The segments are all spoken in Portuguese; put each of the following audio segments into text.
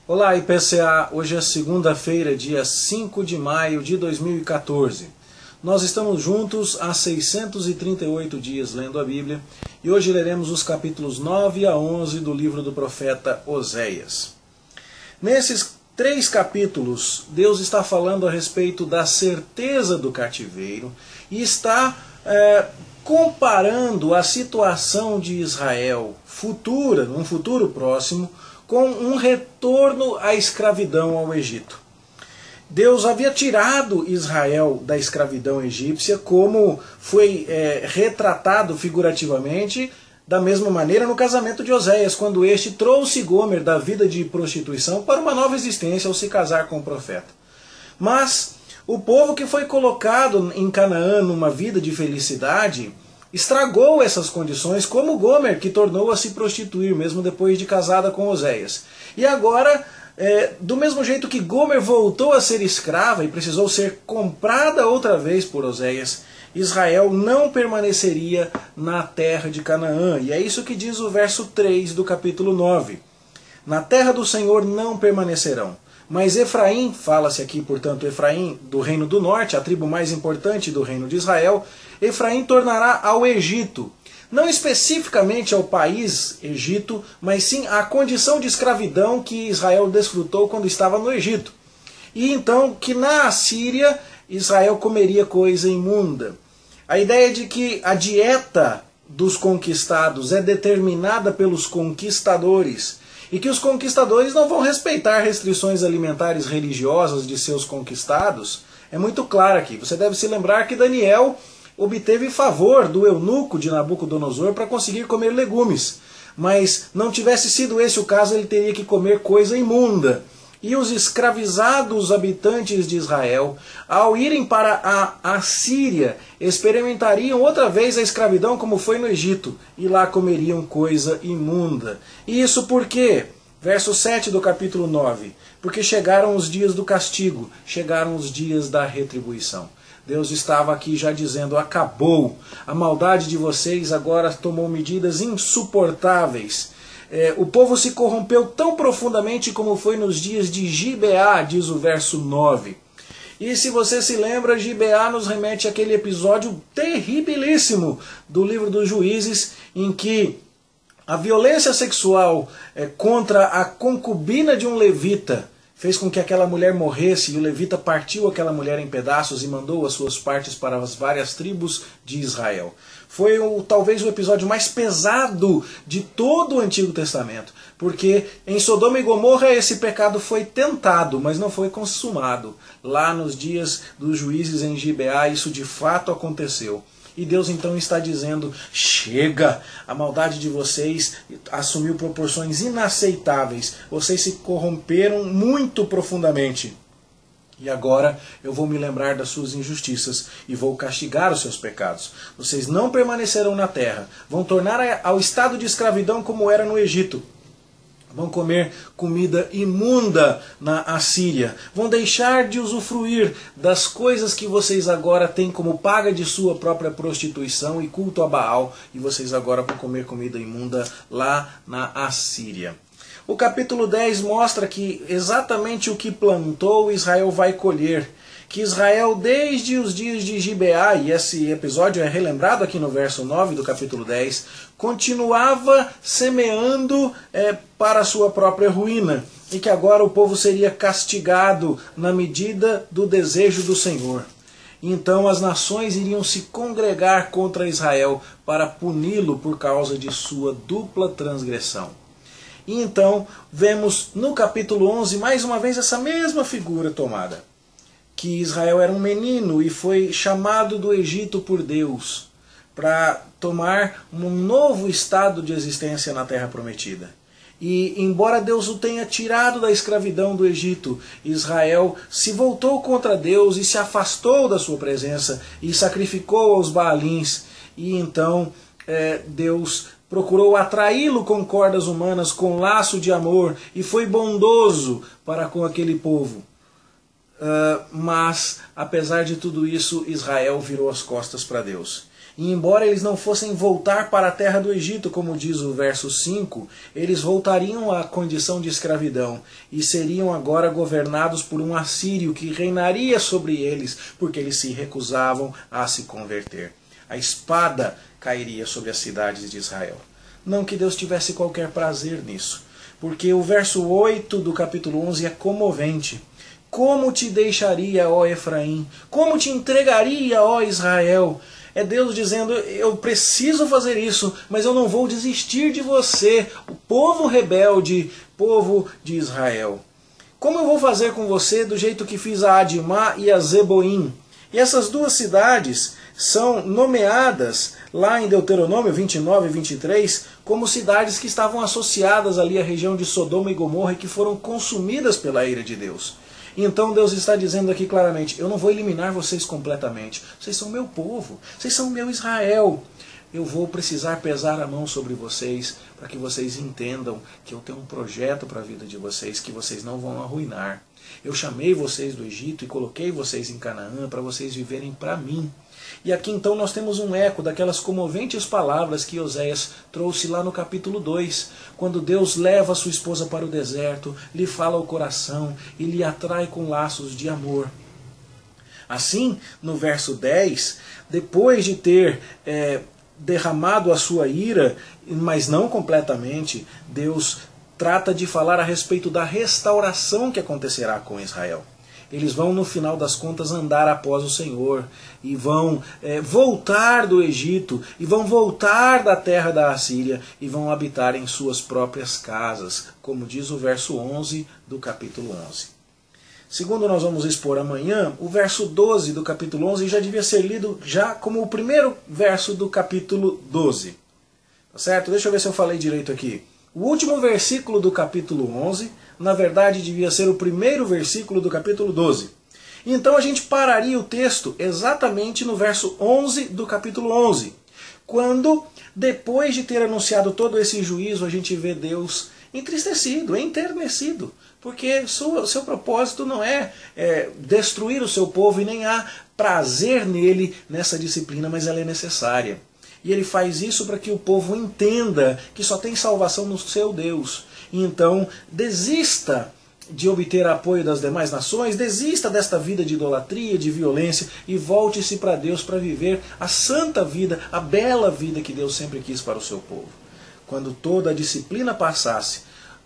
Olá, IPCA! Hoje é segunda-feira, dia 5 de maio de 2014. Nós estamos juntos há 638 dias lendo a Bíblia e hoje leremos os capítulos 9 a 11 do livro do profeta Oséias. Nesses 3 capítulos, Deus está falando a respeito da certeza do cativeiro e está comparando a situação de Israel futura, num futuro próximo, com um retorno à escravidão ao Egito. Deus havia tirado Israel da escravidão egípcia, como foi retratado figurativamente da mesma maneira no casamento de Oséias, quando este trouxe Gomer da vida de prostituição para uma nova existência ao se casar com o profeta. Mas o povo que foi colocado em Canaã numa vida de felicidade estragou essas condições, como Gomer, que tornou a se prostituir, mesmo depois de casada com Oséias. E agora, do mesmo jeito que Gomer voltou a ser escrava e precisou ser comprada outra vez por Oséias, Israel não permaneceria na terra de Canaã. E é isso que diz o verso 3 do capítulo 9. Na terra do Senhor não permanecerão. Mas Efraim, fala-se aqui, portanto, Efraim do reino do norte, a tribo mais importante do reino de Israel, Efraim tornará ao Egito, não especificamente ao país Egito, mas sim à condição de escravidão que Israel desfrutou quando estava no Egito. E então que na Assíria Israel comeria coisa imunda. A ideia de que a dieta dos conquistados é determinada pelos conquistadores, e que os conquistadores não vão respeitar restrições alimentares religiosas de seus conquistados, é muito claro aqui. Você deve se lembrar que Daniel obteve favor do eunuco de Nabucodonosor para conseguir comer legumes. Mas não tivesse sido esse o caso, ele teria que comer coisa imunda. E os escravizados habitantes de Israel, ao irem para a Assíria, experimentariam outra vez a escravidão como foi no Egito, e lá comeriam coisa imunda. E isso por quê? Verso 7 do capítulo 9. Porque chegaram os dias do castigo, chegaram os dias da retribuição. Deus estava aqui já dizendo: acabou, a maldade de vocês agora tomou medidas insuportáveis. O povo se corrompeu tão profundamente como foi nos dias de Gibeá, diz o verso 9. E se você se lembra, Gibeá nos remete àquele episódio terribilíssimo do livro dos Juízes, em que a violência sexual contra a concubina de um levita fez com que aquela mulher morresse, e o levita partiu aquela mulher em pedaços e mandou as suas partes para as várias tribos de Israel. Foi talvez o episódio mais pesado de todo o Antigo Testamento, porque em Sodoma e Gomorra esse pecado foi tentado, mas não foi consumado. Lá nos dias dos juízes em Gibeá isso de fato aconteceu. E Deus então está dizendo: chega, a maldade de vocês assumiu proporções inaceitáveis, vocês se corromperam muito profundamente. E agora eu vou me lembrar das suas injustiças e vou castigar os seus pecados. Vocês não permanecerão na terra, vão tornar ao estado de escravidão como era no Egito. Vão comer comida imunda na Assíria. Vão deixar de usufruir das coisas que vocês agora têm como paga de sua própria prostituição e culto a Baal. E vocês agora vão comer comida imunda lá na Assíria. O capítulo 10 mostra que exatamente o que plantou Israel vai colher. Que Israel, desde os dias de Gibeá, e esse episódio é relembrado aqui no verso 9 do capítulo 10, continuava semeando para a sua própria ruína, e que agora o povo seria castigado na medida do desejo do Senhor. Então as nações iriam se congregar contra Israel para puni-lo por causa de sua dupla transgressão. E então vemos no capítulo 11 mais uma vez essa mesma figura tomada. Que Israel era um menino e foi chamado do Egito por Deus para tomar um novo estado de existência na Terra Prometida. E embora Deus o tenha tirado da escravidão do Egito, Israel se voltou contra Deus e se afastou da sua presença e sacrificou aos Baalins. E então Deus procurou atraí-lo com cordas humanas, com laço de amor, e foi bondoso para com aquele povo. Mas, apesar de tudo isso, Israel virou as costas para Deus. E embora eles não fossem voltar para a terra do Egito, como diz o verso 5, eles voltariam à condição de escravidão e seriam agora governados por um assírio que reinaria sobre eles, porque eles se recusavam a se converter. A espada cairia sobre as cidades de Israel. Não que Deus tivesse qualquer prazer nisso, porque o verso 8 do capítulo 11 é comovente. Como te deixaria, ó Efraim? Como te entregaria, ó Israel? É Deus dizendo, eu preciso fazer isso, mas eu não vou desistir de você, o povo rebelde, povo de Israel. Como eu vou fazer com você do jeito que fiz a Adimá e a Zeboim? E essas duas cidades são nomeadas lá em Deuteronômio 29 e 23 como cidades que estavam associadas ali à região de Sodoma e Gomorra e que foram consumidas pela ira de Deus. Então Deus está dizendo aqui claramente, eu não vou eliminar vocês completamente. Vocês são meu povo, vocês são meu Israel. Eu vou precisar pesar a mão sobre vocês para que vocês entendam que eu tenho um projeto para a vida de vocês, que vocês não vão arruinar. Eu chamei vocês do Egito e coloquei vocês em Canaã para vocês viverem para mim. E aqui então nós temos um eco daquelas comoventes palavras que Oséias trouxe lá no capítulo 2, quando Deus leva a sua esposa para o deserto, lhe fala ao coração e lhe atrai com laços de amor. Assim, no verso 10, depois de ter derramado a sua ira, mas não completamente, Deus trata de falar a respeito da restauração que acontecerá com Israel. Eles vão, no final das contas, andar após o Senhor e vão voltar do Egito e vão voltar da terra da Assíria e vão habitar em suas próprias casas, como diz o verso 11 do capítulo 11. Segundo nós vamos expor amanhã, o verso 12 do capítulo 11 já devia ser lido já como o primeiro verso do capítulo 12. Tá certo? Deixa eu ver se eu falei direito aqui. O último versículo do capítulo 11, na verdade, devia ser o primeiro versículo do capítulo 12. Então a gente pararia o texto exatamente no verso 11 do capítulo 11, quando, depois de ter anunciado todo esse juízo, a gente vê Deus entristecido, enternecido, porque seu propósito não é destruir o seu povo e nem há prazer nele nessa disciplina, mas ela é necessária. E ele faz isso para que o povo entenda que só tem salvação no seu Deus. E então, desista de obter apoio das demais nações, desista desta vida de idolatria, de violência e volte-se para Deus para viver a santa vida, a bela vida que Deus sempre quis para o seu povo. Quando toda a disciplina passasse,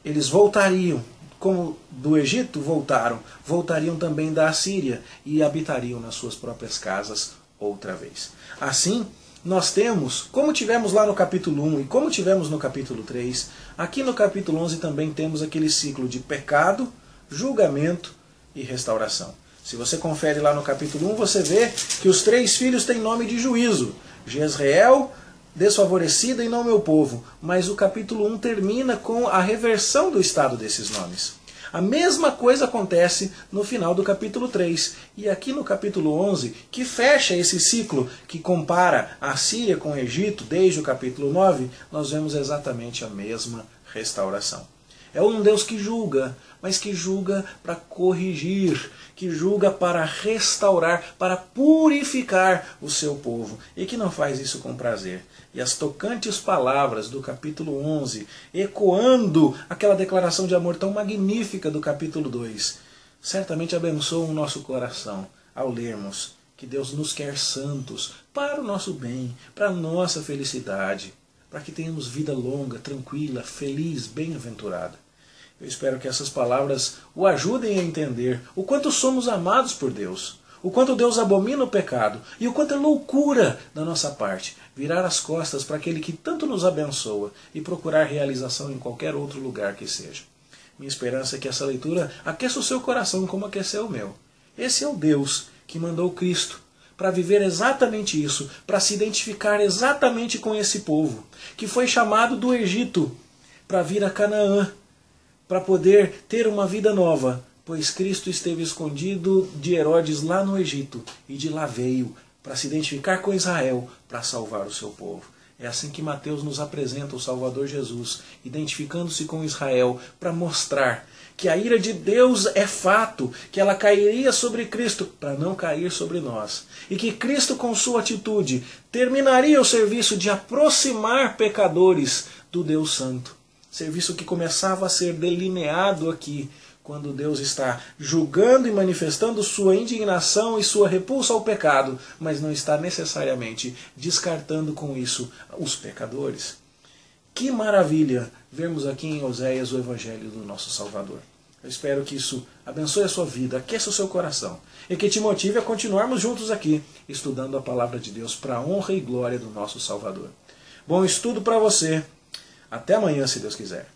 eles voltariam, como do Egito voltariam também da Assíria e habitariam nas suas próprias casas outra vez. Assim, nós temos, como tivemos lá no capítulo 1 e como tivemos no capítulo 3, aqui no capítulo 11 também temos aquele ciclo de pecado, julgamento e restauração. Se você confere lá no capítulo 1, você vê que os 3 filhos têm nome de juízo. Jezreel, desfavorecida e não meu povo. Mas o capítulo 1 termina com a reversão do estado desses nomes. A mesma coisa acontece no final do capítulo 3. E aqui no capítulo 11, que fecha esse ciclo, que compara a Síria com o Egito, desde o capítulo 9, nós vemos exatamente a mesma restauração. É um Deus que julga, mas que julga para corrigir, que julga para restaurar, para purificar o seu povo, e que não faz isso com prazer. E as tocantes palavras do capítulo 11, ecoando aquela declaração de amor tão magnífica do capítulo 2, certamente abençoam o nosso coração ao lermos que Deus nos quer santos para o nosso bem, para a nossa felicidade, para que tenhamos vida longa, tranquila, feliz, bem-aventurada. Eu espero que essas palavras o ajudem a entender o quanto somos amados por Deus, o quanto Deus abomina o pecado e o quanto é loucura da nossa parte virar as costas para aquele que tanto nos abençoa e procurar realização em qualquer outro lugar que seja. Minha esperança é que essa leitura aqueça o seu coração como aqueceu o meu. Esse é o Deus que mandou Cristo para viver exatamente isso, para se identificar exatamente com esse povo, que foi chamado do Egito para vir a Canaã, para poder ter uma vida nova, pois Cristo esteve escondido de Herodes lá no Egito, e de lá veio para se identificar com Israel, para salvar o seu povo. É assim que Mateus nos apresenta o Salvador Jesus, identificando-se com Israel para mostrar que a ira de Deus é fato, que ela cairia sobre Cristo para não cair sobre nós. E que Cristo, com sua atitude, terminaria o serviço de aproximar pecadores do Deus Santo. Serviço que começava a ser delineado aqui, quando Deus está julgando e manifestando sua indignação e sua repulsa ao pecado, mas não está necessariamente descartando com isso os pecadores. Que maravilha vermos aqui em Oséias o Evangelho do nosso Salvador. Eu espero que isso abençoe a sua vida, aqueça o seu coração e que te motive a continuarmos juntos aqui, estudando a Palavra de Deus para a honra e glória do nosso Salvador. Bom estudo para você. Até amanhã, se Deus quiser.